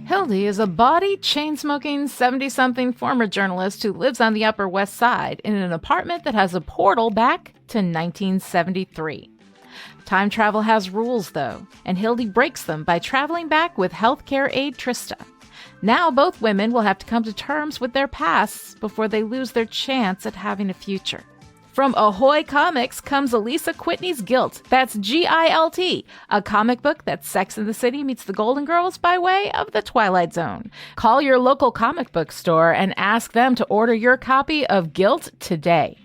Hildy is a bawdy, chain-smoking, 70-something former journalist who lives on the Upper West Side in an apartment that has a portal back to 1973. Time travel has rules, though, and Hildy breaks them by traveling back with healthcare aide Trista. Now both women will have to come to terms with their pasts before they lose their chance at having a future. From Ahoy Comics comes Alisa Whitney's Guilt. That's Gilt, a comic book that's Sex and the City meets the Golden Girls by way of the Twilight Zone. Call your local comic book store and ask them to order your copy of Guilt today.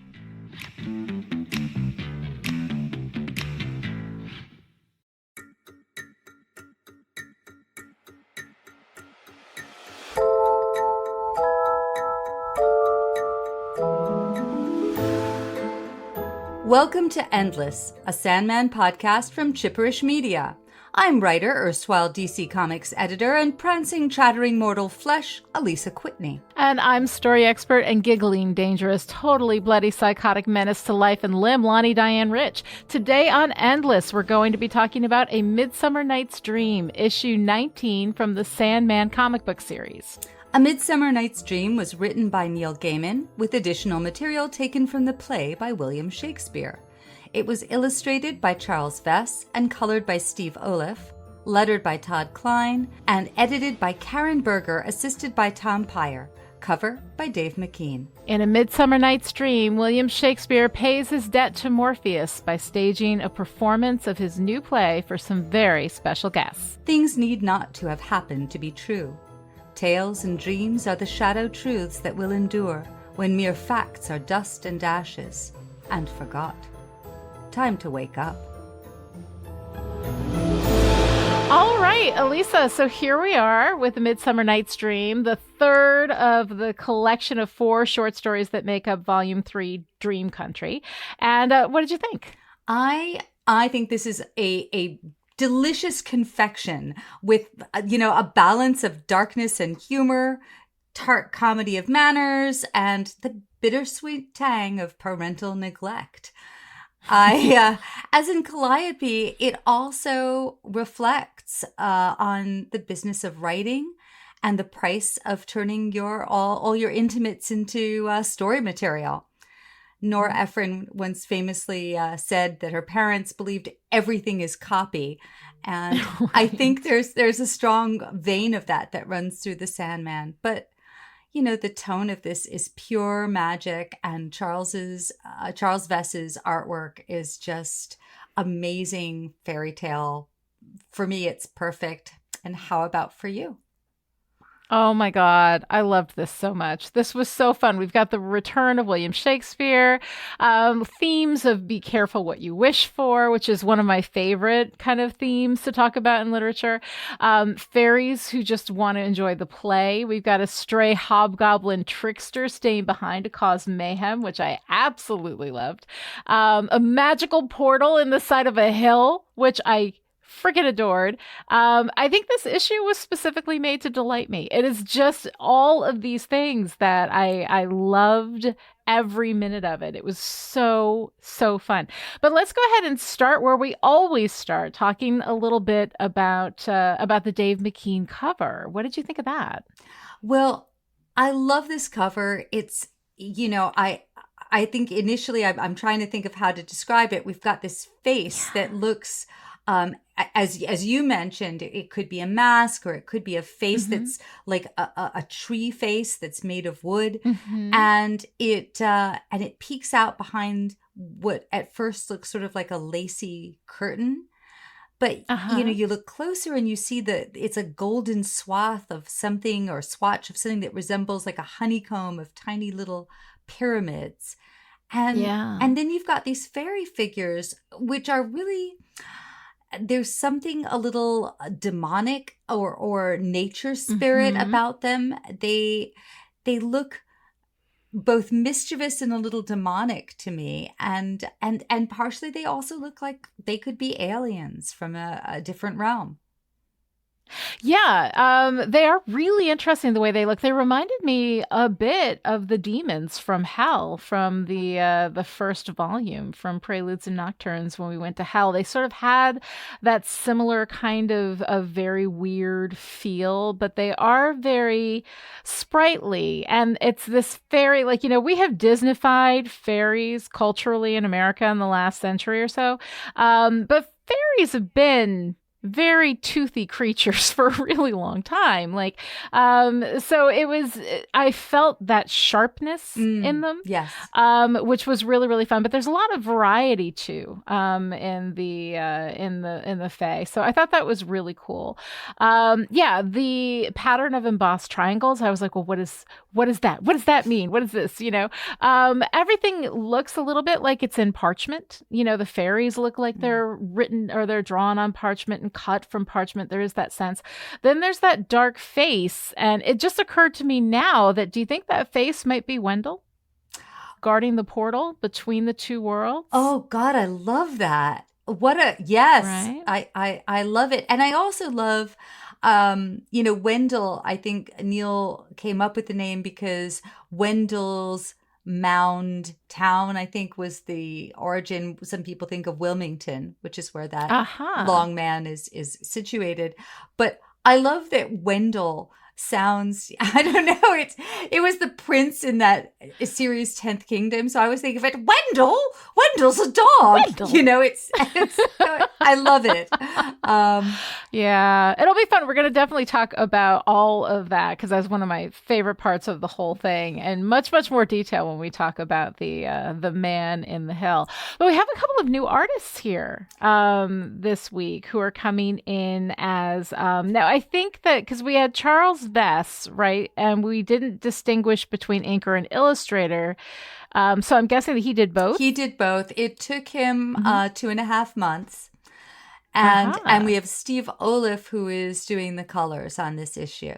Welcome to Endless, a Sandman podcast from Chipperish Media. I'm writer, erstwhile DC Comics editor, and prancing, chattering mortal flesh, Alisa Whitney. And I'm story expert and giggling, dangerous, totally bloody, psychotic menace to life and limb, Lani Diane Rich. Today on Endless, we're going to be talking about A Midsummer Night's Dream, issue 19 from the Sandman comic book series. A Midsummer Night's Dream was written by Neil Gaiman, with additional material taken from the play by William Shakespeare. It was illustrated by Charles Vess and colored by Steve Oliff, lettered by Todd Klein, and edited by Karen Berger, assisted by Tom Peyer. Cover by Dave McKean. In A Midsummer Night's Dream, William Shakespeare pays his debt to Morpheus by staging a performance of his new play for some very special guests. Things need not to have happened to be true. Tales and dreams are the shadow truths that will endure when mere facts are dust and ashes and forgot. Time to wake up. All right, Alisa, so here we are with A Midsummer Night's Dream, the third of the collection of 4 short stories that make up Volume 3, Dream Country. And what did you think? I think this is a delicious confection with, a balance of darkness and humor, tart comedy of manners, and the bittersweet tang of parental neglect. As in Calliope, it also reflects on the business of writing and the price of turning all your intimates into story material. Nora Ephron once famously said that her parents believed everything is copy. And right. I think there's a strong vein of that runs through the Sandman. But, the tone of this is pure magic. And Charles Vess's artwork is just amazing fairy tale. For me, it's perfect. And how about for you? Oh my God, I loved this so much. This was so fun. We've got the return of William Shakespeare, themes of be careful what you wish for, which is one of my favorite kind of themes to talk about in literature. Fairies who just want to enjoy the play. We've got a stray hobgoblin trickster staying behind to cause mayhem, which I absolutely loved. A magical portal in the side of a hill, which I freaking adored. I think this issue was specifically made to delight me. It is just all of these things that I loved every minute of it. It was so, so fun. But let's go ahead and start where we always start, talking a little bit about the Dave McKean cover. What did you think of that? Well, I love this cover. It's, I think initially I'm trying to think of how to describe it. We've got this face that looks as you mentioned, it could be a mask or it could be a face that's like a tree face that's made of wood, and it peeks out behind what at first looks sort of like a lacy curtain, but you look closer and you see that it's a golden swath of something or swatch of something that resembles like a honeycomb of tiny little pyramids, and then you've got these fairy figures which are really. There's something a little demonic or nature spirit about them. They look both mischievous and a little demonic to me, and partially they also look like they could be aliens from a different realm. Yeah, they are really interesting the way they look. They reminded me a bit of the demons from Hell, from the first volume, from Preludes and Nocturnes. When we went to Hell, they sort of had that similar kind of very weird feel, but they are very sprightly, and it's this fairy. Like, we have Disneyfied fairies culturally in America in the last century or so, but fairies have been very toothy creatures for a really long time. So I felt that sharpness in them, Yes. which was really, really fun. But there's a lot of variety too, in the Fae. So I thought that was really cool. Yeah, the pattern of embossed triangles. I was like, well, what is that? What does that mean? What is this? Everything looks a little bit like it's in parchment. The fairies look like they're written or they're drawn on parchment and cut from parchment. There is that sense. Then there's that dark face. And it just occurred to me now that, do you think that face might be Wendel guarding the portal between the two worlds? Oh God, I love that. Yes, Right? I love it. And I also love, Wendel. I think Neil came up with the name because Wendel's Mound town, I think, was the origin. Some people think of Wilmington, which is where that long man is situated. But I love that Wendel sounds, I don't know, it was the prince in that series 10th Kingdom, so I was thinking of it, Wendel's a dog. Wendel. It's I love it. Yeah, it'll be fun. We're going to definitely talk about all of that because that's one of my favorite parts of the whole thing, and much, much more detail when we talk about the man in the hill. But we have a couple of new artists here this week who are coming in as now. I think that because we had Charles Vess, right, and we didn't distinguish between inker and illustrator. So I'm guessing that he did both. He did both. It took him 2.5 months. And we have Steve Oliff, who is doing the colors on this issue.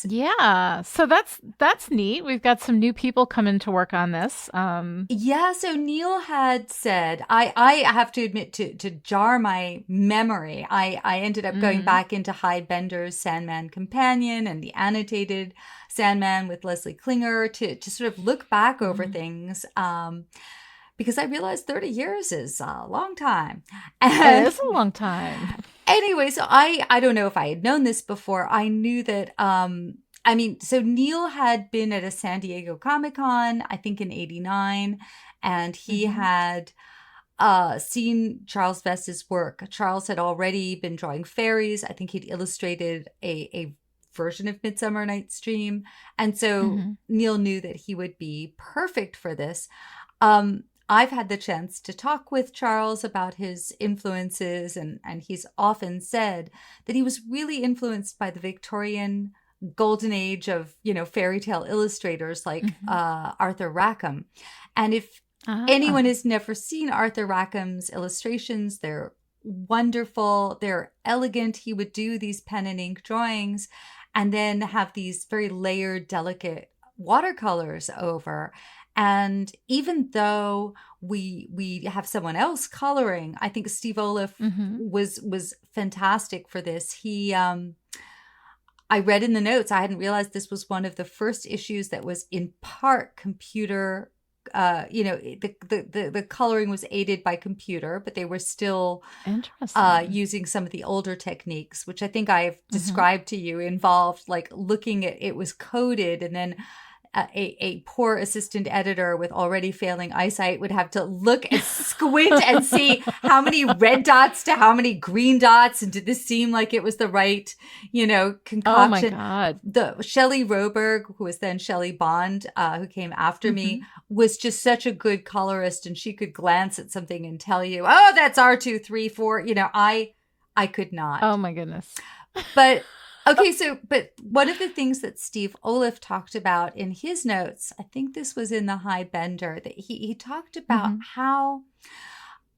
Yeah, so that's neat. We've got some new people coming to work on this. Yeah, so Neil had said, I have to admit, to jar my memory, I ended up going back into Hyde Bender's Sandman Companion and the annotated Sandman with Leslie Klinger to sort of look back over things. Because I realized 30 years is a long time. It is a long time. Anyway, so I don't know if I had known this before. I knew that, so Neil had been at a San Diego Comic-Con, I think in 89, and he had seen Charles Vess's work. Charles had already been drawing fairies. I think he'd illustrated a version of Midsummer Night's Dream. And so Neil knew that he would be perfect for this. I've had the chance to talk with Charles about his influences, and he's often said that he was really influenced by the Victorian golden age of, fairy tale illustrators like Arthur Rackham. And if anyone has never seen Arthur Rackham's illustrations, they're wonderful. They're elegant. He would do these pen and ink drawings and then have these very layered, delicate watercolors over. And even though we have someone else coloring, I think Steve Oliff was fantastic for this. He, I read in the notes, I hadn't realized this was one of the first issues that was in part computer. The coloring was aided by computer, but they were still using some of the older techniques, which I think I've described to you, involved like looking at it was coded, and then a poor assistant editor with already failing eyesight would have to look and squint and see how many red dots to how many green dots, and did this seem like it was the right, concoction. Oh my God. The Shelley Roberg, who was then Shelley Bond, who came after me, was just such a good colorist, and she could glance at something and tell you, oh, that's R2, 3, 4. I could not. Oh my goodness. But okay, but one of the things that Steve Oliff talked about in his notes, I think this was in the High Bender, that he talked about how,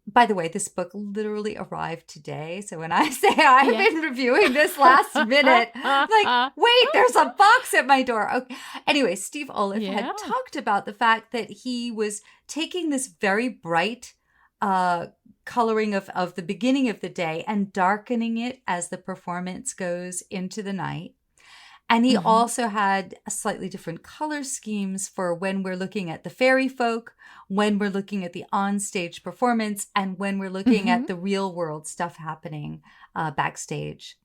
by the way, this book literally arrived today. So when I say I've been reviewing this last minute, like, wait, there's a box at my door. Okay. Anyway, Steve Oliff had talked about the fact that he was taking this very bright uh, coloring of the beginning of the day and darkening it as the performance goes into the night. And he Mm-hmm. also had a slightly different color schemes for when we're looking at the fairy folk, when we're looking at the onstage performance, and when we're looking Mm-hmm. at the real world stuff happening backstage.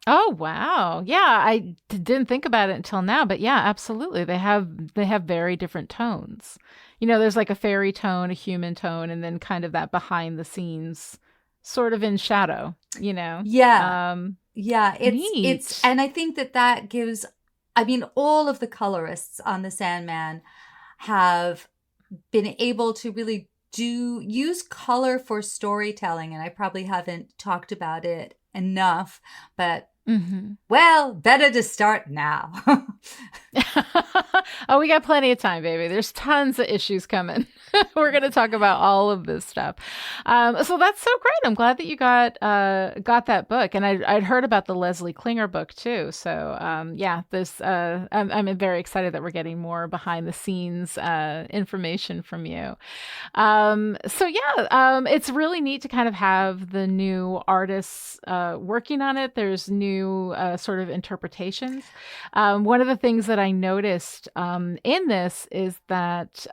Oh wow. Yeah, didn't think about it until now, but yeah, absolutely. They have very different tones. There's like a fairy tone, a human tone, and then kind of that behind the scenes sort of in shadow, you know. Yeah, Um yeah, it's Neat. and I think that gives, I mean, all of the colorists on the Sandman have been able to really do use color for storytelling, and I probably haven't talked about it enough, but Mhm. well, better to start now. Oh, we got plenty of time, baby. There's tons of issues coming. We're going to talk about all of this stuff. So that's so great. I'm glad that you got that book, and I'd heard about the Leslie Klinger book too. So yeah, this I'm very excited that we're getting more behind the scenes information from you. So yeah, it's really neat to kind of have the new artists working on it. There's new sort of interpretations. One of the things that I noticed in this is that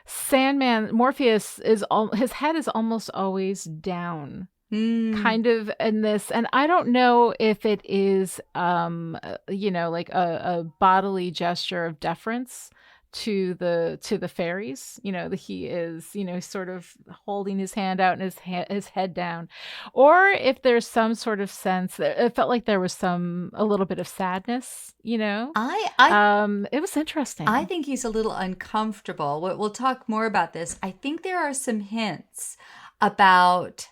Sandman Morpheus his head is almost always down. Mm. Kind of in this, and I don't know if it is, like a bodily gesture of deference to the fairies. That he is, sort of holding his hand out and his head down, or if there's some sort of sense that it felt like there was a little bit of sadness. I I It was I interesting. think he's a little uncomfortable. We'll talk more about this. I think there are some hints about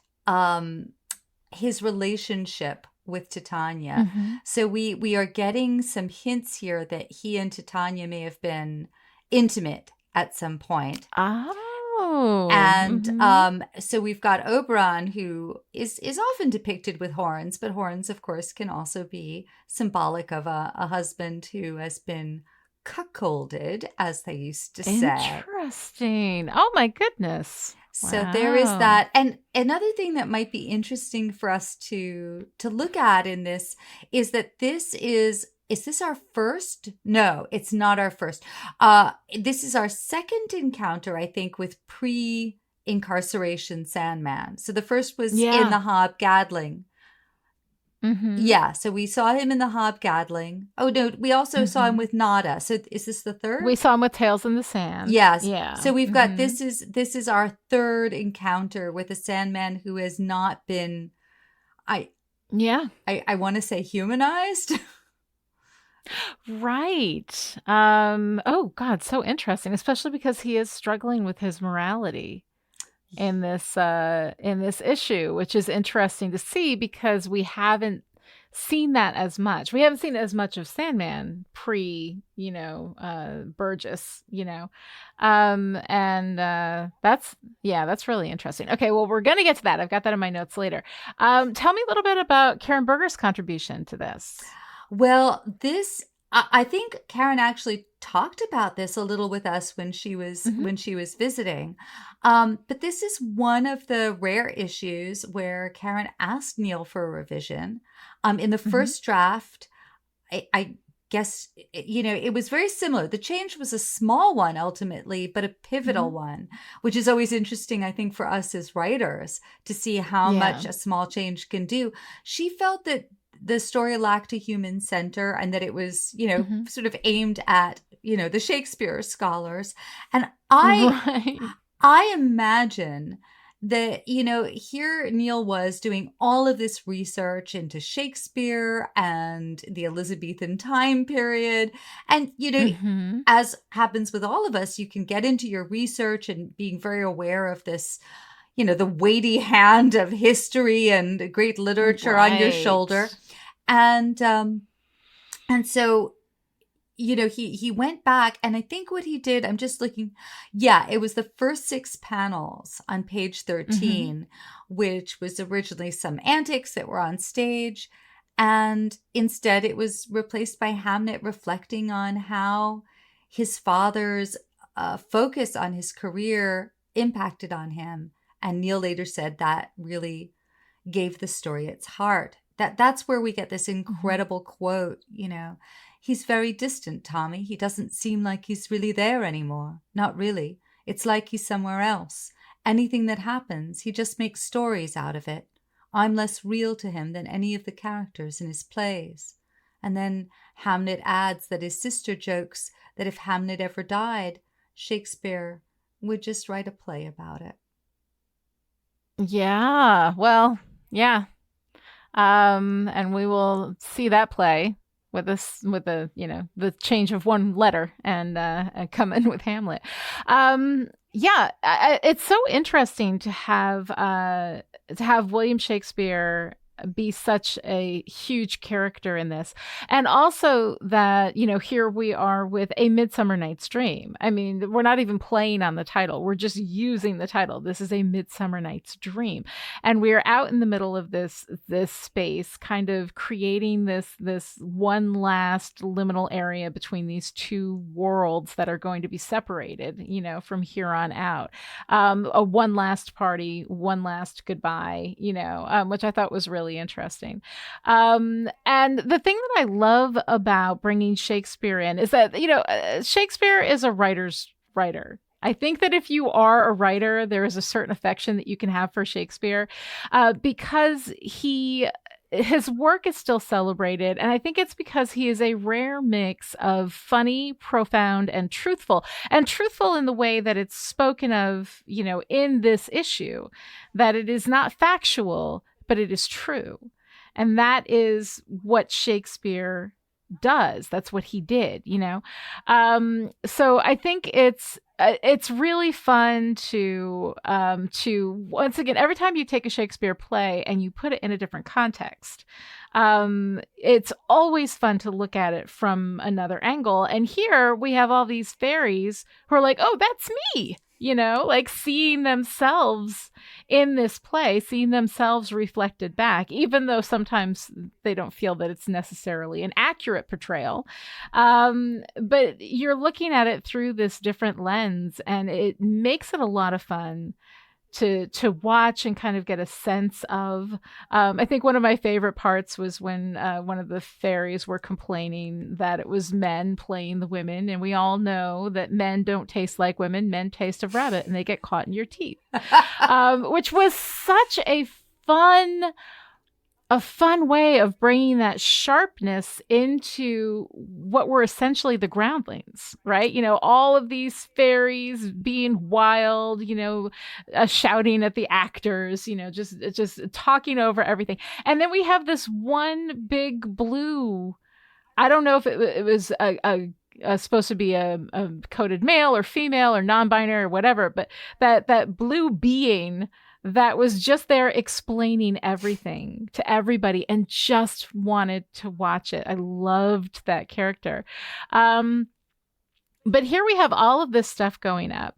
his relationship with Titania. Hmm. So we are getting some hints here that he and Titania may have been intimate at some point. Oh. And Hmm. so we've got Oberon, who is often depicted with horns, but horns, of course, can also be symbolic of a husband who has been cuckolded, as they used to say. Interesting. Oh my goodness. So there is Wow. that. And another thing that might be interesting for us to look at in this is that is this our first? No, it's not our first. This is our second encounter, I think, with pre-incarceration Sandman. So the first was in Yeah. the Hob Gadling. Mm-hmm. Yeah, so we saw him in the Hob Gadling. Oh no, we also saw him Mm-hmm. with Nada. So is this the third? We saw him with Tails in the Sand. Yes. Yeah. So we've got Mm-hmm. this is our third encounter with a Sandman who has not been, I Yeah. I want to say, humanized. Right. Oh God, so interesting, especially because he is struggling with his morality in this issue, which is interesting to see because we haven't seen that as much. We haven't seen as much of Sandman pre, Burgess, and that's yeah, that's really interesting. Okay, well, we're gonna get to that. I've got that in my notes later. Tell me a little bit about Karen Berger's contribution to this. Well, I think Karen actually talked about this a little with us Hmm. when she was visiting. But this is one of the rare issues where Karen asked Neil for a revision. In the Hmm. first draft, I guess, it was very similar. The change was a small one ultimately, but a pivotal Hmm. one, which is always interesting, I think, for us as writers to see how Yeah. much a small change can do. She felt that the story lacked a human center and that it was, Hmm. sort of aimed at, the Shakespeare scholars. And I Right. I imagine that, here Neil was doing all of this research into Shakespeare and the Elizabethan time period. And, Hmm. as happens with all of us, you can get into your research and being very aware of this, the weighty hand of history and great literature on your Right. shoulder. And, and so he went back, and I think what he did, I'm just looking, yeah, it was the first six panels on page Hmm. 13, which was originally some antics that were on stage, and instead it was replaced by Hamnet reflecting on how his father's focus on his career impacted on him. And Neil later said that really gave the story its heart. That's where we get this incredible quote, he's very distant, Tommy. He doesn't seem like he's really there anymore. Not really. It's like he's somewhere else. Anything that happens, he just makes stories out of it. I'm less real to him than any of the characters in his plays. And then Hamnet adds that his sister jokes that if Hamnet ever died, Shakespeare would just write a play about it. Yeah. Well, yeah. And we will see that play with this, with the change of one letter and come in with Hamlet. Yeah, it's so interesting to have William Shakespeare be such a huge character in this. And also that, here we are with A Midsummer Night's Dream. I mean, we're not even playing on the title. We're just using the title. This is A Midsummer Night's Dream. And we're out in the middle of this space, kind of creating this one last liminal area between these two worlds that are going to be separated, from here on out. A one last party, one last goodbye, which I thought was really interesting. And the thing that I love about bringing Shakespeare in is that, Shakespeare is a writer's writer. I think that if you are a writer, there is a certain affection that you can have for Shakespeare because his work is still celebrated. And I think it's because he is a rare mix of funny, profound, and truthful in the way that it's spoken of, in this issue, that it is not factual, but it is true. And that is what Shakespeare does. That's what he did, So I think it's really fun to once again, every time you take a Shakespeare play and you put it in a different context, it's always fun to look at it from another angle. And here we have all these fairies who are like, oh, that's me. Like seeing themselves in this play, seeing themselves reflected back, even though sometimes they don't feel that it's necessarily an accurate portrayal. But you're looking at it through this different lens, and it makes it a lot of fun to watch and kind of get a sense of. I think one of my favorite parts was when one of the fairies were complaining that it was men playing the women, and we all know that men don't taste like women. Men taste of rabbit, and they get caught in your teeth, which was such a fun way of bringing that sharpness into what were essentially the groundlings, right? All of these fairies being wild, shouting at the actors, just talking over everything. And then we have this one big blue, I don't know if it was supposed to be a coded male or female or non-binary or whatever, but that blue being that was just there explaining everything to everybody and just wanted to watch it. I loved that character. But here we have all of this stuff going up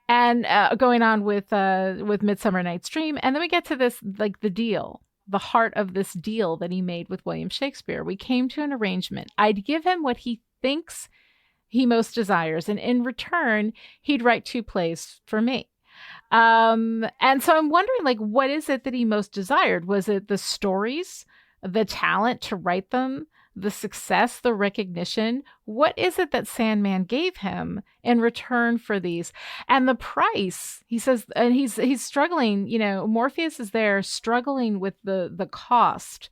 and going on with Midsummer Night's Dream. And then we get to this, like the deal, the heart of this deal that he made with William Shakespeare. We came to an arrangement. I'd give him what he thinks he most desires. And in return, he'd write 2 plays for me. And so I'm wondering, like, what is it that he most desired? Was it the stories, the talent to write them, the success, the recognition? What is it that Sandman gave him in return for these? And the price, he says, and he's struggling, Morpheus is there struggling with the cost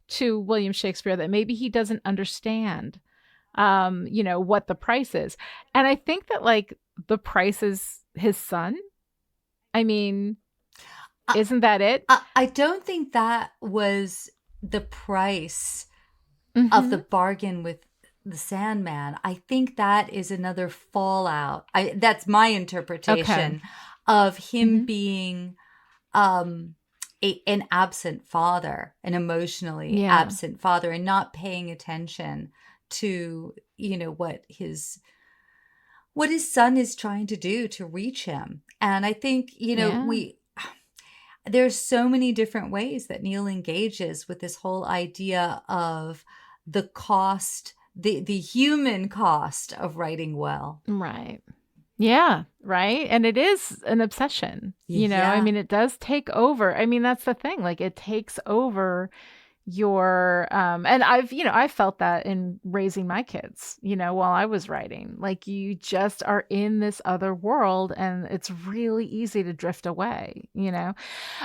to William Shakespeare that maybe he doesn't understand, what the price is. And I think that, like, the price is his son. I mean, isn't that it? I don't think that was the price of the bargain with the Sandman. I think that is another fallout. That's my interpretation of him being an absent father, an emotionally absent father, and not paying attention to, what his son is trying to do to reach him. And I think, there's so many different ways that Neil engages with this whole idea of the cost, the human cost of writing well. Right. Yeah, right. And it is an obsession. I Yeah. mean, it does take over. I mean, that's the thing. Like, it takes over your and I've felt that in raising my kids, while I was writing. Like, you just are in this other world and it's really easy to drift away.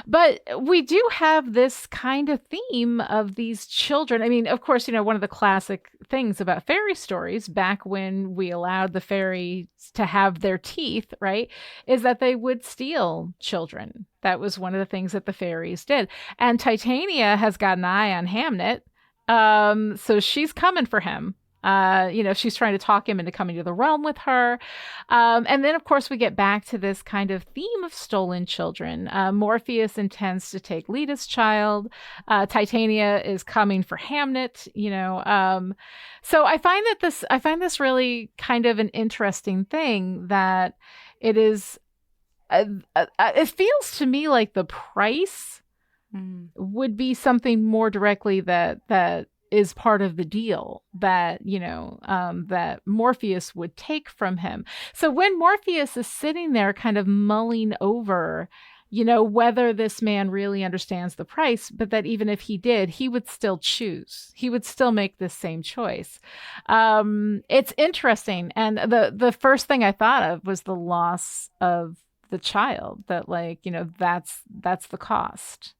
But we do have this kind of theme of these children. I mean, of course, one of the classic things about fairy stories back when we allowed the fairies to have their teeth, right, is that they would steal children. That was one of the things that the fairies did. And Titania has got an eye on Hamnet. So she's coming for him. She's trying to talk him into coming to the realm with her. And then, of course, we get back to this kind of theme of stolen children. Morpheus intends to take Lita's child. Titania is coming for Hamnet. So I find this really kind of an interesting thing that it is. It feels to me like the price would be something more directly that is part of the deal that that Morpheus would take from him. So when Morpheus is sitting there kind of mulling over whether this man really understands the price, but that even if he did, he would still choose. He would still make this same choice. It's interesting. And the first thing I thought of was the loss of the child, that that's the cost.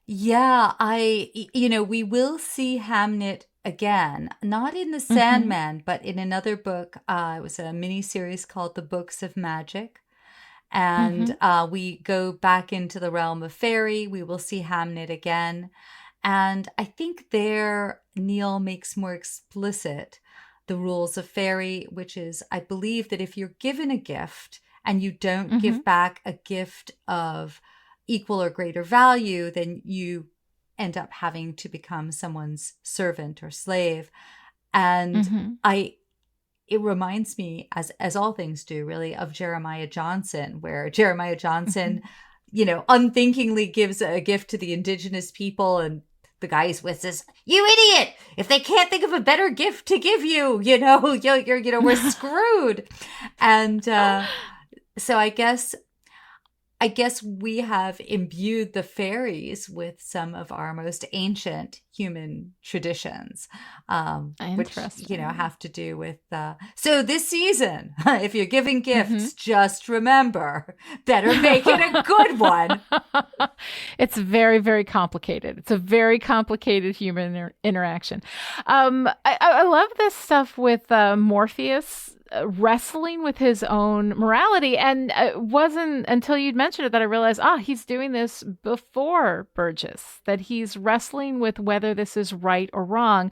Yeah, we will see Hamnet again, not in the Mm-hmm. Sandman, but in another book. It was a mini series called The Books of Magic. And Mm-hmm. we go back into the realm of fairy. We will see Hamnet again. And I think there Neil makes more explicit the rules of fairy, which is, I believe that if you're given a gift and you don't Mm-hmm. give back a gift of equal or greater value, then you end up having to become someone's servant or slave. And Mm-hmm. it reminds me, as all things do, really, of Jeremiah Johnson, where Jeremiah Mm-hmm. Johnson, unthinkingly gives a gift to the indigenous people, and the guy he's with says, "You idiot! If they can't think of a better gift to give you, we're screwed." And so I guess we have imbued the fairies with some of our most ancient human traditions, which, Interesting. have to do with. So this season, if you're giving Mm-hmm. gifts, just remember, better make it a good one. It's very, very complicated. It's a very complicated human interaction. I love this stuff with Morpheus wrestling with his own morality. And it wasn't until you'd mentioned it that I realized, he's doing this before Burgess, that he's wrestling with whether this is right or wrong,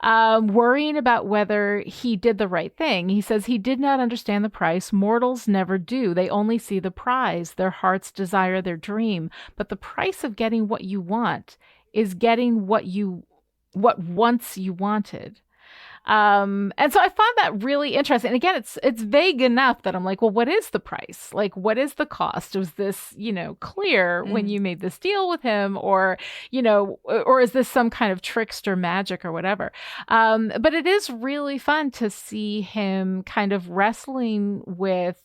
worrying about whether he did the right thing. He says he did not understand the price. Mortals never do. They only see the prize. Their hearts desire their dream. But the price of getting what you want is getting what once you wanted. And so I found that really interesting. And again, it's vague enough that I'm like, well, what is the price? Like, what is the cost? Was this, clear when Mm. you made this deal with him, or is this some kind of trickster magic or whatever? But it is really fun to see him kind of wrestling with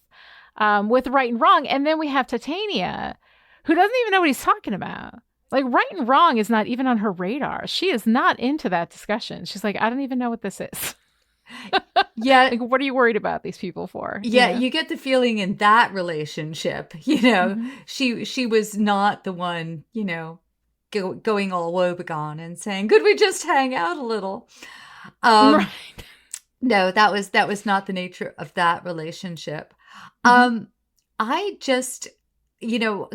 right and wrong. And then we have Titania, who doesn't even know what he's talking about. Like, right and wrong is not even on her radar. She is not into that discussion. She's like, I don't even know what this is. Yeah, Like, what are you worried about these people for? yeah, you get the feeling in that relationship, Mm-hmm. she was not the one, going all woebegone and saying, "Could we just hang out a little?" Um, Right. no, that was not the nature of that relationship. Mm-hmm. Um, I just,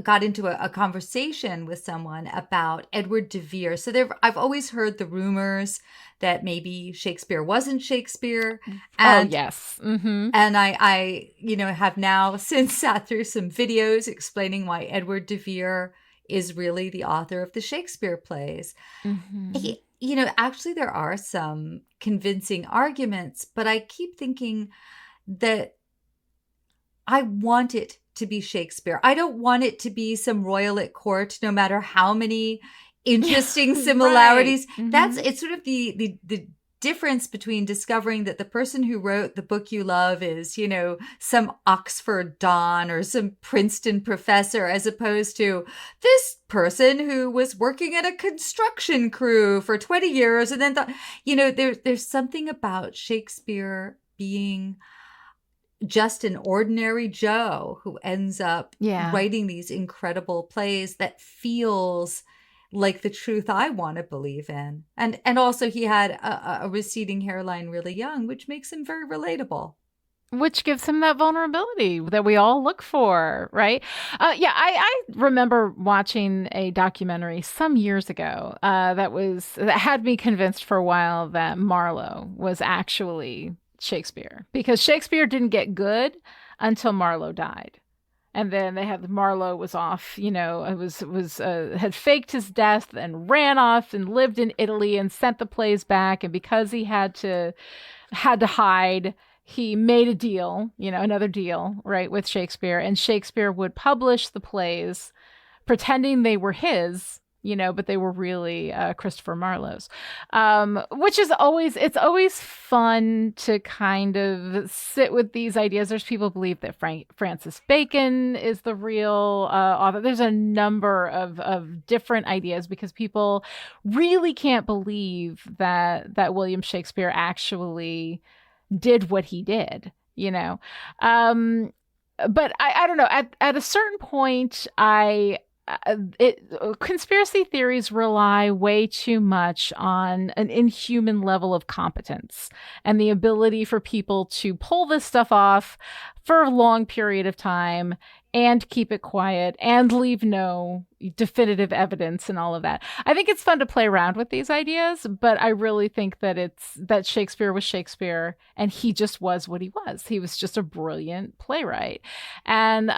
got into a conversation with someone about Edward de Vere. So I've always heard the rumors that maybe Shakespeare wasn't Shakespeare, Oh, and yes. Mm-hmm. and have now since sat through some videos explaining why Edward de Vere is really the author of the Shakespeare plays. Mm-hmm. Actually, there are some convincing arguments, but I keep thinking that I want it to be Shakespeare. I don't want it to be some royal at court, no matter how many Yeah, interesting right. similarities. Mm-hmm. It's sort of the difference between discovering that the person who wrote the book you love is, some Oxford Don or some Princeton professor, as opposed to this person who was working at a construction crew for 20 years and then thought, there's something about Shakespeare being just an ordinary Joe who ends up writing these incredible plays that feels like the truth I want to believe in. And also he had a receding hairline really young, which makes him very relatable. Which gives him that vulnerability that we all look for, right? I remember watching a documentary some years ago that had me convinced for a while that Marlowe was actually Shakespeare, because Shakespeare didn't get good until Marlowe died. And then they had Marlowe was off, had faked his death and ran off and lived in Italy and sent the plays back. And because he had to hide, he made a deal, another deal, right, with Shakespeare. And Shakespeare would publish the plays pretending they were his, but they were really Christopher Marlowe's, which is it's always fun to kind of sit with these ideas. There's people who believe that Francis Bacon is the real author. There's a number of different ideas because people really can't believe that William Shakespeare actually did what he did, but I don't know, at a certain point, conspiracy theories rely way too much on an inhuman level of competence and the ability for people to pull this stuff off for a long period of time and keep it quiet and leave no definitive evidence and all of that. I think it's fun to play around with these ideas, but I really think that Shakespeare was Shakespeare and he just was what he was. He was just a brilliant playwright. And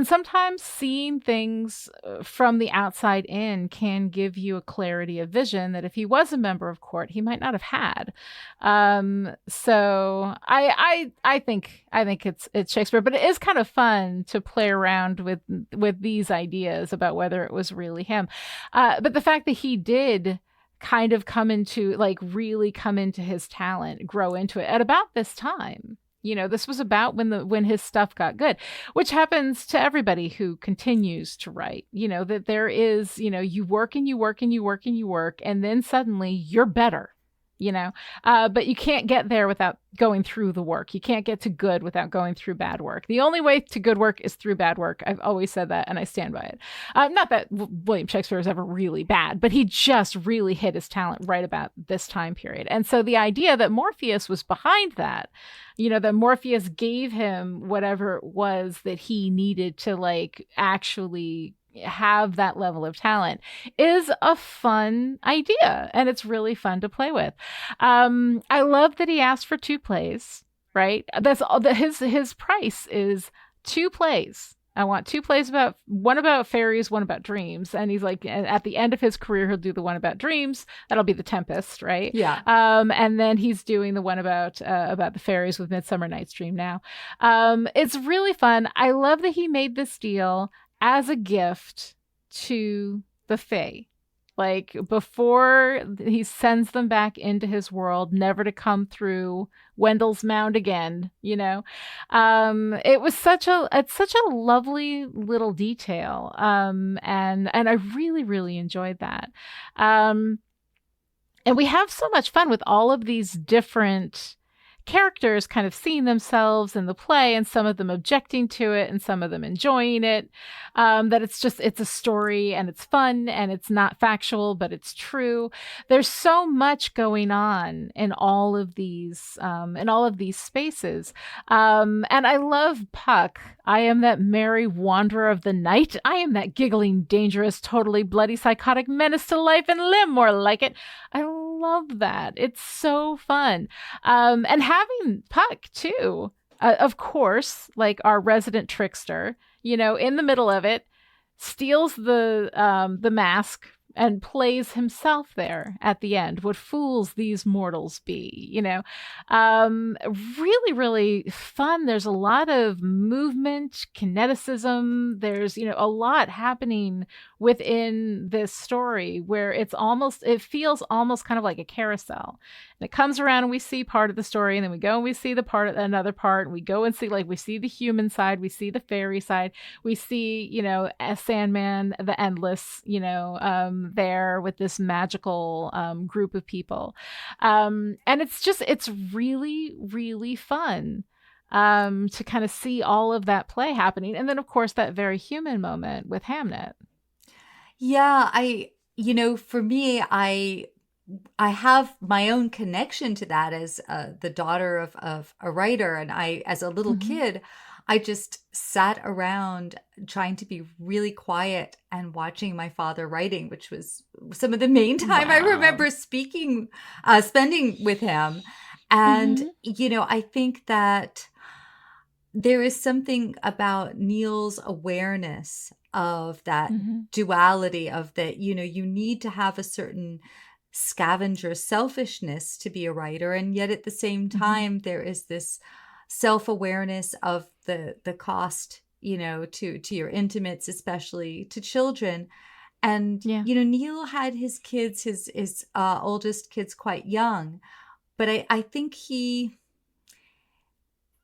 sometimes seeing things from the outside in can give you a clarity of vision that if he was a member of court, he might not have had. So I think it's Shakespeare, but it is kind of fun to play around with these ideas about whether it was really him. But the fact that he did kind of really come into his talent, grow into it at about this time. This was about when his stuff got good, which happens to everybody who continues to write, that there is, you work and you work and you work and you work, and then suddenly you're better. But you can't get there without going through the work. You can't get to good without going through bad work. The only way to good work is through bad work. I've always said that, and I stand by it. Not that William Shakespeare was ever really bad, but he just really hit his talent right about this time period. And so the idea that Morpheus was behind that, that Morpheus gave him whatever it was that he needed to actually have that level of talent is a fun idea, and it's really fun to play with. I love that he asked for 2 plays, right? That's all that his price is 2 plays. I want 2 plays one about fairies, one about dreams. And he's like, at the end of his career, he'll do the one about dreams. That'll be The Tempest, right? Yeah. And then he's doing the one about the fairies with Midsummer Night's Dream now. It's really fun. I love that he made this deal as a gift to the Fae. Before he sends them back into his world, never to come through Wendel's Mound again, it's such a lovely little detail. And I really, really enjoyed that. And we have so much fun with all of these different characters kind of seeing themselves in the play, and some of them objecting to it and some of them enjoying it, that it's a story and it's fun and it's not factual, but it's true. There's so much going on in all of these spaces, and I love Puck. I am that merry wanderer of the night. I am that giggling, dangerous, totally bloody, psychotic menace to life and limb, more like it. I love that. It's so fun. And having Puck too, of course, our resident trickster, in the middle of it, steals the mask and plays himself there at the end. What fools these mortals be, really, really fun. There's a lot of movement, kineticism. There's, a lot happening within this story where it feels almost kind of like a carousel. And it comes around and we see part of the story, and then we go and we see another part, and we go and see, like, we see the human side, we see the fairy side, we see, a Sandman, the Endless, there with this magical group of people. And it's really, really fun to kind of see all of that play happening. And then, of course, that very human moment with Hamnet. Yeah, for me, I have my own connection to that as the daughter of a writer. And as a little kid, I just sat around trying to be really quiet and watching my father writing, which was some of the main time I remember spending with him. And, I think that there is something about Neil's awareness of that duality of that, you need to have a certain scavenger selfishness to be a writer. And yet at the same time, there is this self-awareness of the cost, to your intimates, especially to children. And, Neil had his kids, his oldest kids quite young, but I think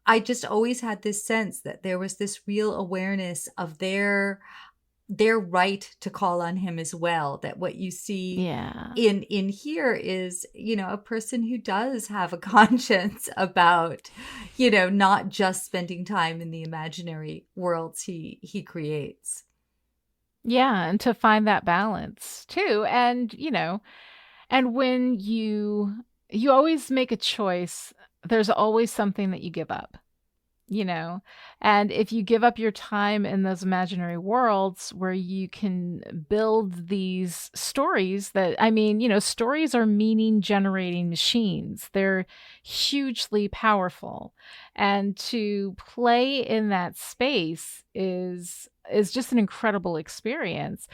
I just always had this sense that there was this real awareness of their right to call on him as well. That what you see in here is, a person who does have a conscience about, not just spending time in the imaginary worlds he creates. Yeah, and to find that balance too. And, and when you always make a choice, there's always something that you give up. And if you give up your time in those imaginary worlds where you can build these stories stories are meaning generating machines. They're hugely powerful. And to play in that space is just an incredible experience.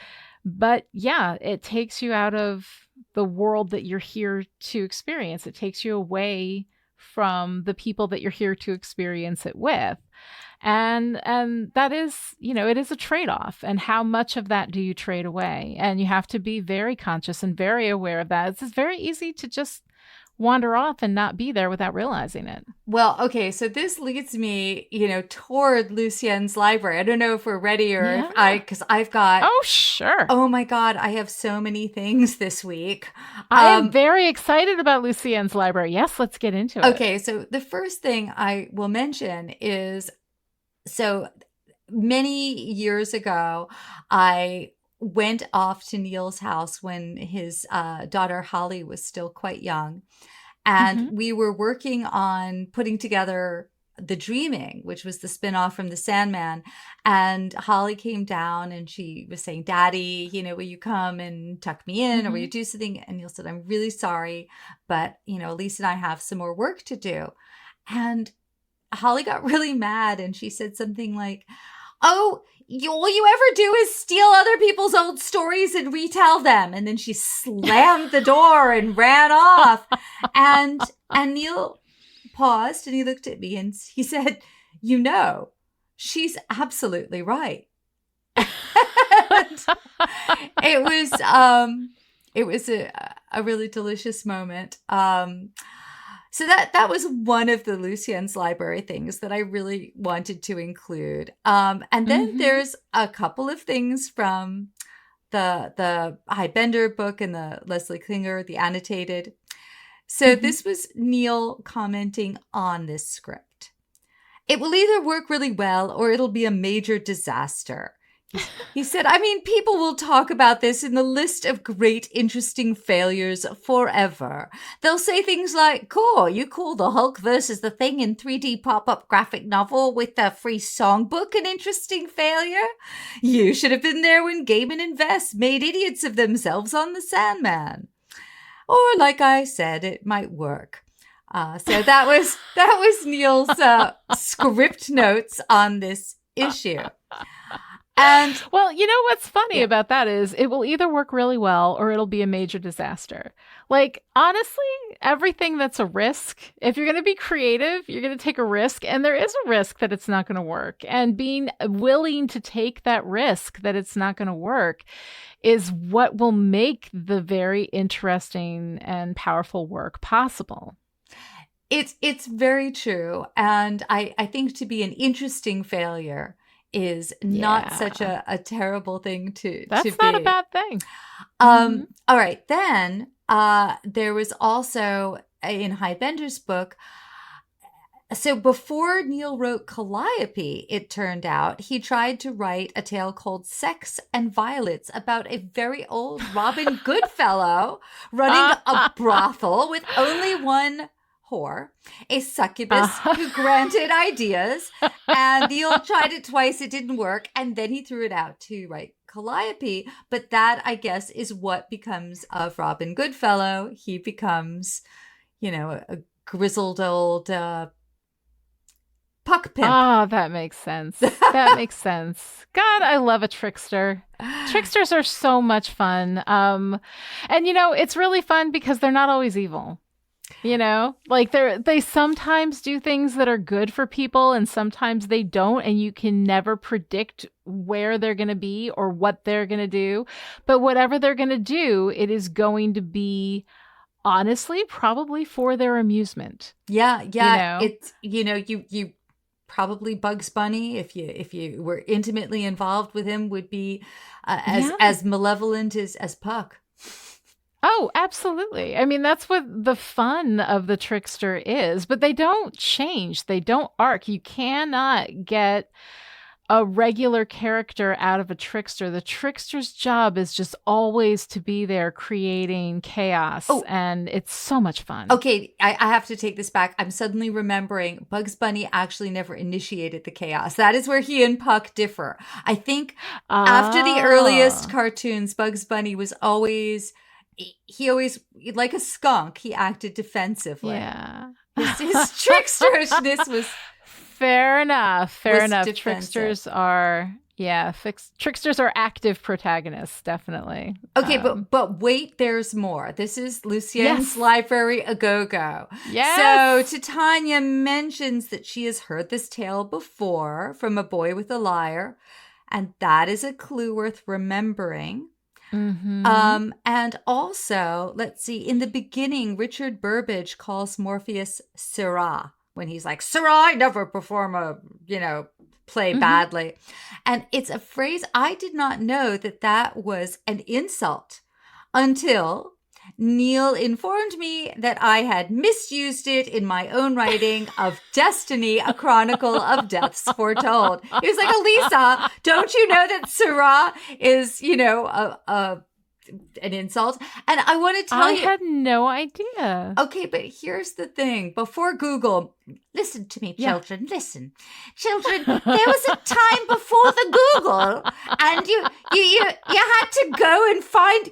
But yeah, it takes you out of the world that you're here to experience. It takes you away from the people that you're here to experience it with. And that is, it is a trade-off. And how much of that do you trade away? And you have to be very conscious and very aware of that. It's very easy to just wander off and not be there without realizing it. Well, okay, so this leads me, toward Lucien's library. I don't know if we're ready or because I've got... Oh, sure. Oh my God, I have so many things this week. I am very excited about Lucien's library. Yes, let's get into it. Okay, so the first thing I will mention is, so many years ago, I went off to Neil's house when his daughter Holly was still quite young. And we were working on putting together The Dreaming, which was the spinoff from the Sandman. And Holly came down and she was saying, Daddy, will you come and tuck me in or will you do something? And Neil said, I'm really sorry, but, Alisa and I have some more work to do. And Holly got really mad and she said something like, oh, all you ever do is steal other people's old stories and retell them. And then she slammed the door and ran off. And Neil paused and he looked at me and he said, she's absolutely right. It was a really delicious moment. So that was one of the Lucien's library things that I really wanted to include. And then there's a couple of things from the Hy Bender book and the Leslie Klinger, the annotated. So this was Neil commenting on this script. It will either work really well or it'll be a major disaster. He said, people will talk about this in the list of great, interesting failures forever. They'll say things like, cool, you call the Hulk versus the Thing in 3D pop-up graphic novel with a free songbook an interesting failure? You should have been there when Gaiman and Vess made idiots of themselves on the Sandman. Or, like I said, it might work. So that was Neil's script notes on this issue. And Well, you know what's funny yeah, about that is it will either work really well or it'll be a major disaster. Like, honestly, everything that's a risk, if you're going to be creative, you're going to take a risk, and there is a risk that it's not going to work. And being willing to take that risk that it's not going to work is what will make the very interesting and powerful work possible. it's very true. And I think to be an interesting failure is not such Yeah. a terrible thing to That's not a be. bad thing. Hmm. All right. Then there was also in Bender's book. So before Neil wrote Calliope, it turned out he tried to write a tale called Sex and Violets about a very old Robin Goodfellow running a brothel with only one whore, a succubus who granted ideas. And Neil tried it twice, it didn't work. And then he threw it out to write Calliope. But that, I guess, is what becomes of Robin Goodfellow. He becomes, a grizzled old puck pimp. Ah, that makes sense. That makes sense. God, I love a trickster. Tricksters are so much fun. And it's really fun because they're not always evil. Like they sometimes do things that are good for people and sometimes they don't, and you can never predict where they're going to be or what they're going to do. But whatever they're going to do, it is going to be honestly probably for their amusement. Yeah. It's you probably Bugs Bunny, if you were intimately involved with him, would be as malevolent as Puck. Oh, absolutely. I mean, that's what the fun of the trickster is, but they don't change. They don't arc. You cannot get a regular character out of a trickster. The trickster's job is just always to be there creating chaos, and it's so much fun. Okay, I have to take this back. I'm suddenly remembering Bugs Bunny actually never initiated the chaos. That is where he and Puck differ. I think after the earliest cartoons, Bugs Bunny was always, like a skunk, he acted defensively. Yeah. His tricksterishness was... Fair enough. Defensive. Tricksters are active protagonists, definitely. Okay, but wait, there's more. This is Lucien's Library A Go-Go. Yes. So Titania mentions that she has heard this tale before from a boy with a lyre, and that is a clue worth remembering. Mm-hmm. And also, let's see, in the beginning, Richard Burbage calls Morpheus Sirrah. When he's like, Sirrah, I never perform a, play badly. And it's a phrase I did not know that was an insult until Neil informed me that I had misused it in my own writing of Destiny, a Chronicle of Deaths Foretold. He was like, Alisa, don't you know that Sirrah is, an insult? And I want to tell you, I had no idea. Okay, but here's the thing. Before Google, listen to me, children. Yeah. Listen, children. There was a time before the Google, and you had to go and find.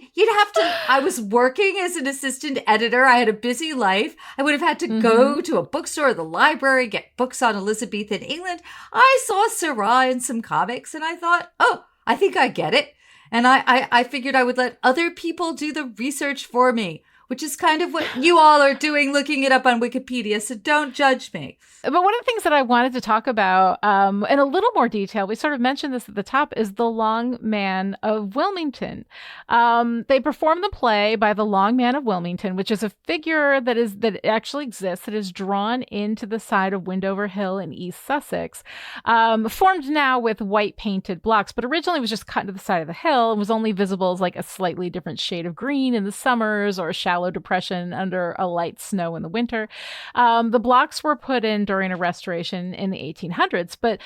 I was working as an assistant editor. I had a busy life. I would have had to go to a bookstore or the library, get books on Elizabethan England. I saw Sirrah in some comics, and I thought, oh, I think I get it. And I figured I would let other people do the research for me, which is kind of what you all are doing, looking it up on Wikipedia. So don't judge me. But one of the things that I wanted to talk about in a little more detail, we sort of mentioned this at the top, is the Long Man of Wilmington. They perform the play by the Long Man of Wilmington, which is a figure that actually exists, that is drawn into the side of Windover Hill in East Sussex, formed now with white painted blocks, but originally was just cut into the side of the hill and was only visible as like a slightly different shade of green in the summers or a shallow depression under a light snow in the winter. The blocks were put in during a restoration in the 1800s, but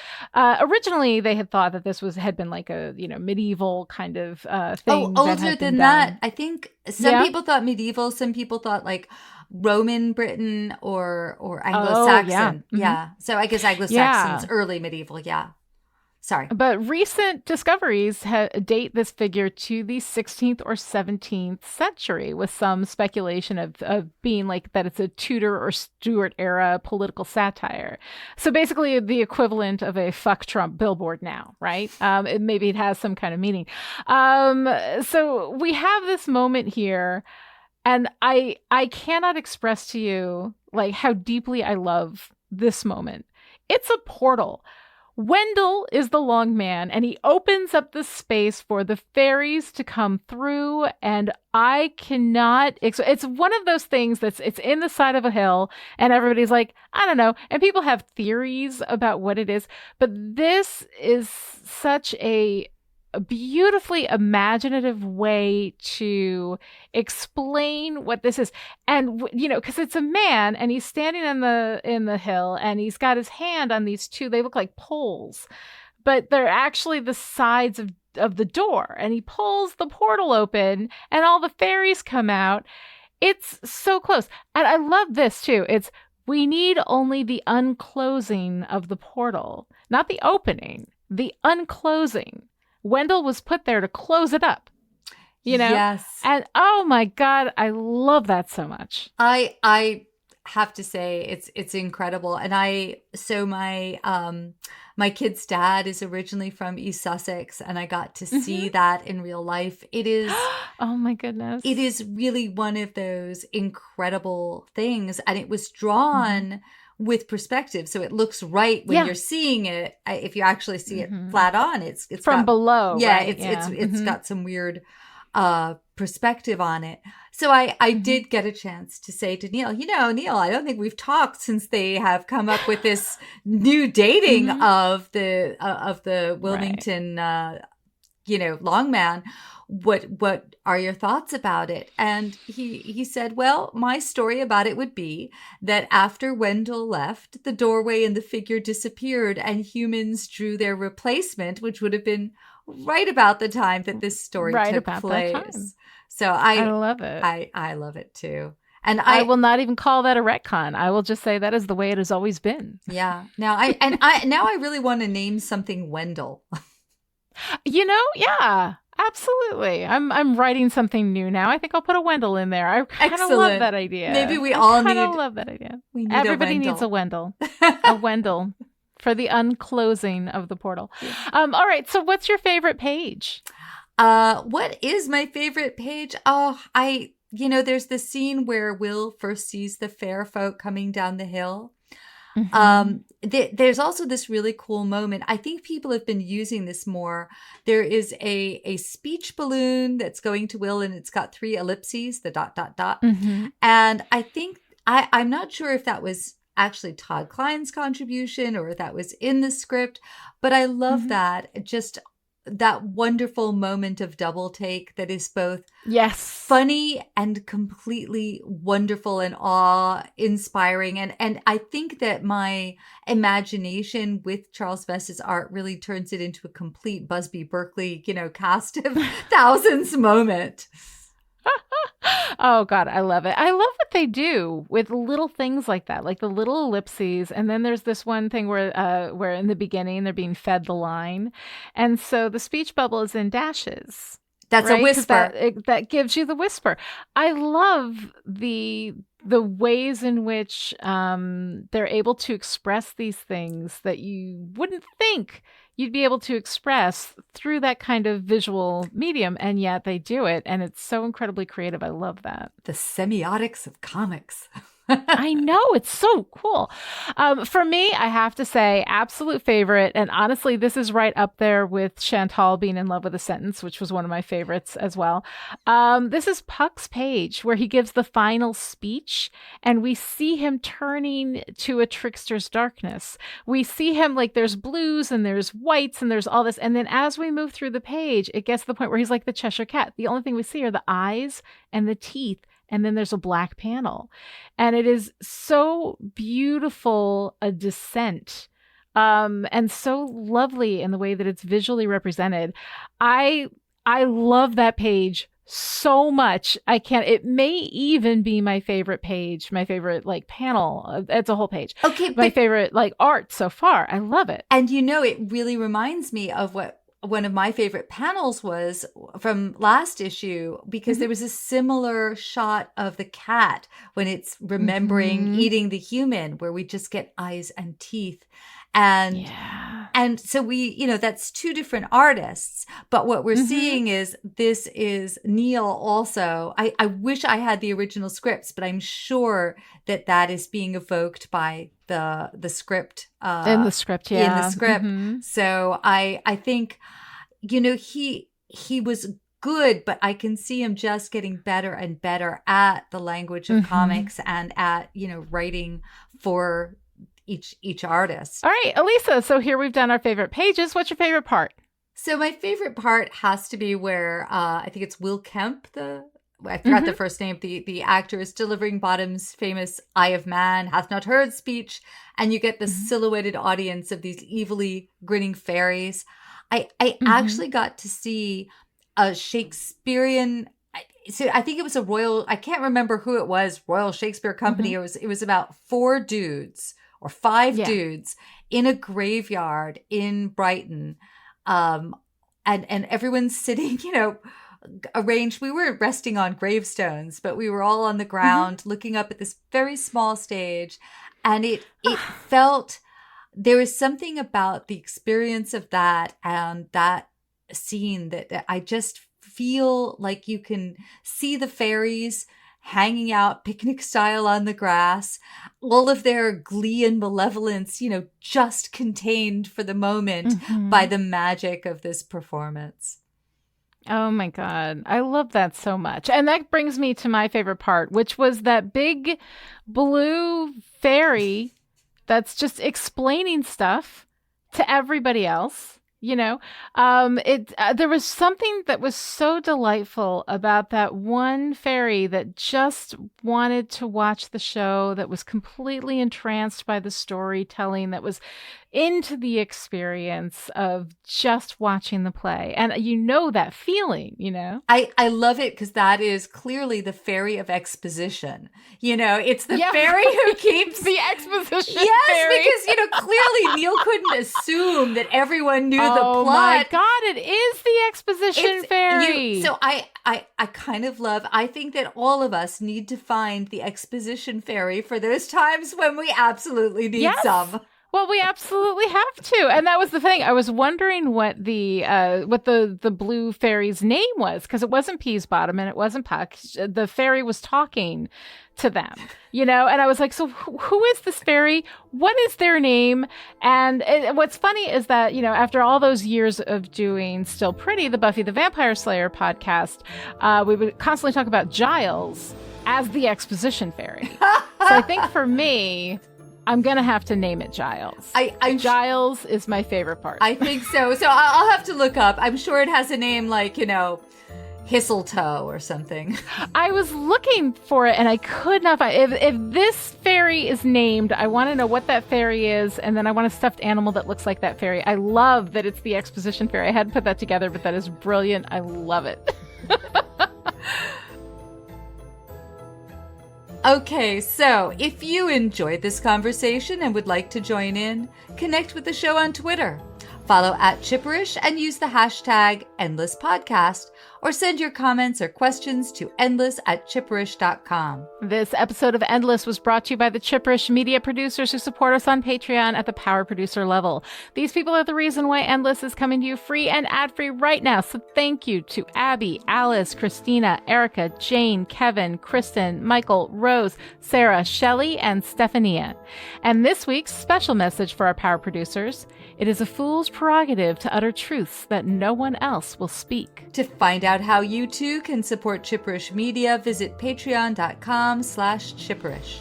originally they had thought that this had been like a medieval kind of thing. Oh, older than that. I think some people thought medieval, some people thought like Roman Britain or Anglo-Saxon. Yeah. So I guess Anglo-Saxon's early medieval. Yeah. Sorry. But recent discoveries date this figure to the 16th or 17th century, with some speculation of being like that it's a Tudor or Stuart era political satire. So basically, the equivalent of a fuck Trump billboard now, right? Maybe it has some kind of meaning. So we have this moment here, and I cannot express to you like how deeply I love this moment. It's a portal. Wendel is the long man, and he opens up the space for the fairies to come through. And I cannot. It's one of those things it's in the side of a hill, and everybody's like, I don't know. And people have theories about what it is. But this is such a beautifully imaginative way to explain what this is. And because it's a man and he's standing in the hill, and he's got his hand on these two, they look like poles, but they're actually the sides of the door, and he pulls the portal open and all the fairies come out. It's so close. And I love this too. We need only the unclosing of the portal, not the opening, the unclosing. Wendel was put there to close it up, Yes. And oh my God, I love that so much. I have to say it's incredible. And my kid's dad is originally from East Sussex, and I got to see that in real life. It is oh my goodness. It is really one of those incredible things, and it was drawn with perspective, so it looks right when you're seeing it. If you actually see it flat on, it's from below. Yeah, right? it's got some weird perspective on it. So I did get a chance to say to Neil, Neil, I don't think we've talked since they have come up with this new dating of the Wilmington Longman. What are your thoughts about it? And he said, well, my story about it would be that after Wendel left, the doorway and the figure disappeared, and humans drew their replacement, which would have been right about the time that this story took place. So I love it. I love it too. And I will not even call that a retcon. I will just say that is the way it has always been. Yeah. Now I really want to name something Wendel. Yeah, absolutely. I'm writing something new now. I think I'll put a Wendel in there. I kind of love that idea. Maybe I love that idea. Everybody needs a Wendel. A Wendel for the unclosing of the portal. All right. So what's your favorite page? What is my favorite page? Oh, there's the scene where Will first sees the fair folk coming down the hill. There's also this really cool moment. I think people have been using this more. There is a speech balloon that's going to Will, and it's got 3 ellipses, the ... And I think I'm not sure if that was actually Todd Klein's contribution or if that was in the script, but I love that. Just that wonderful moment of double take that is both funny and completely wonderful and awe-inspiring. And I think that my imagination with Charles Vess's art really turns it into a complete Busby Berkeley, cast of thousands moment. Oh God, I love it. I love what they do with little things like that, like the little ellipses. And then there's this one thing where in the beginning they're being fed the line, and so the speech bubble is in dashes. That's right? A whisper. That gives you the whisper. I love the ways in which they're able to express these things that you wouldn't think you'd be able to express through that kind of visual medium, and yet they do it, and it's so incredibly creative. I love that. The semiotics of comics. I know, it's so cool. For me, I have to say, absolute favorite, and honestly, this is right up there with Chantal being in love with a sentence, which was one of my favorites as well. This is Puck's page, where he gives the final speech, and we see him turning to a trickster's darkness. We see him like there's blues and there's whites and there's all this, and then as we move through the page, it gets to the point where he's like the Cheshire Cat. The only thing we see are the eyes and the teeth, and then there's a black panel. And it is so beautiful a descent, and so lovely in the way that it's visually represented. I love that page so much. I can't. It may even be my favorite page, my favorite like panel. It's a whole page. Okay, my favorite like art so far. I love it. And it really reminds me of what one of my favorite panels was from last issue, because there was a similar shot of the cat when it's remembering eating the human, where we just get eyes and teeth. And so we, that's two different artists, but what we're seeing is this is Neil also. I wish I had the original scripts, but I'm sure that is being evoked by the script. In the script, yeah. In the script. So I think, he was good, but I can see him just getting better and better at the language of comics and at, writing for each artist. All right, Alisa, so here we've done our favorite pages. What's your favorite part? So my favorite part has to be where I think it's Will Kemp, I forgot the first name, the actor is delivering Bottom's famous Eye of Man, hath not heard speech, and you get the silhouetted audience of these evilly grinning fairies. I actually got to see a Shakespearean, so I think it was I can't remember who it was, Royal Shakespeare Company. It was about 4 dudes or 5 dudes in a graveyard in Brighton. And everyone's sitting, arranged. We weren't resting on gravestones, but we were all on the ground looking up at this very small stage. And it felt, there was something about the experience of that and that scene that I just feel like you can see the fairies hanging out picnic style on the grass, all of their glee and malevolence, just contained for the moment by the magic of this performance. Oh my God. I love that so much. And that brings me to my favorite part, which was that big blue fairy that's just explaining stuff to everybody else. There was something that was so delightful about that one fairy that just wanted to watch the show, that was completely entranced by the storytelling, that was into the experience of just watching the play. And that feeling, I love it because that is clearly the fairy of exposition. It's the fairy who keeps the exposition Yes, fairy. Because, clearly Neil couldn't assume that everyone knew the plot. Oh my God, it is the exposition fairy. So I kind of love, I think that all of us need to find the exposition fairy for those times when we absolutely need some. Well, we absolutely have to. And that was the thing. I was wondering what the blue fairy's name was, because it wasn't Peasbottom and it wasn't Puck. The fairy was talking to them, and I was like, so who is this fairy? What is their name? And what's funny is that, after all those years of doing Still Pretty, the Buffy the Vampire Slayer podcast, we would constantly talk about Giles as the exposition fairy. So I think for me, I'm going to have to name it Giles. Giles is my favorite part. I think so. So I'll have to look up. I'm sure it has a name like, Histletoe or something. I was looking for it and I could not find it. If this fairy is named, I want to know what that fairy is, and then I want a stuffed animal that looks like that fairy. I love that it's the exposition fairy. I hadn't put that together, but that is brilliant. I love it. Okay, so if you enjoyed this conversation and would like to join in, connect with the show on Twitter. Follow @Chipperish and use the hashtag #EndlessPodcast, or send your comments or questions to endless@chipperish.com. This episode of Endless was brought to you by the Chipperish media producers who support us on Patreon at the power producer level. These people are the reason why Endless is coming to you free and ad-free right now. So thank you to Abby, Alice, Christina, Erica, Jane, Kevin, Kristen, Michael, Rose, Sarah, Shelley, and Stephania. And this week's special message for our power producers: it is a fool's prerogative to utter truths that no one else will speak. To find out how you too can support Chipperish Media, visit patreon.com/Chipperish.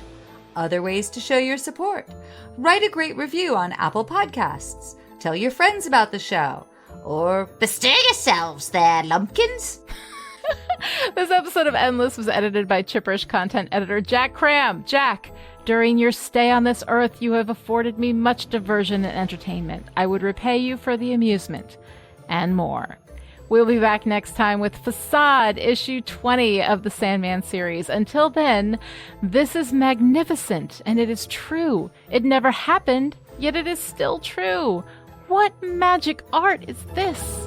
Other ways to show your support: write a great review on Apple Podcasts, tell your friends about the show, or bestir yourselves there, lumpkins. This episode of Endless was edited by Chipperish content editor Jack Cram. Jack, during your stay on this earth, you have afforded me much diversion and entertainment. I would repay you for the amusement and more. We'll be back next time with Facade, issue 20 of the Sandman series. Until then, this is magnificent, and it is true. It never happened, yet it is still true. What magic art is this?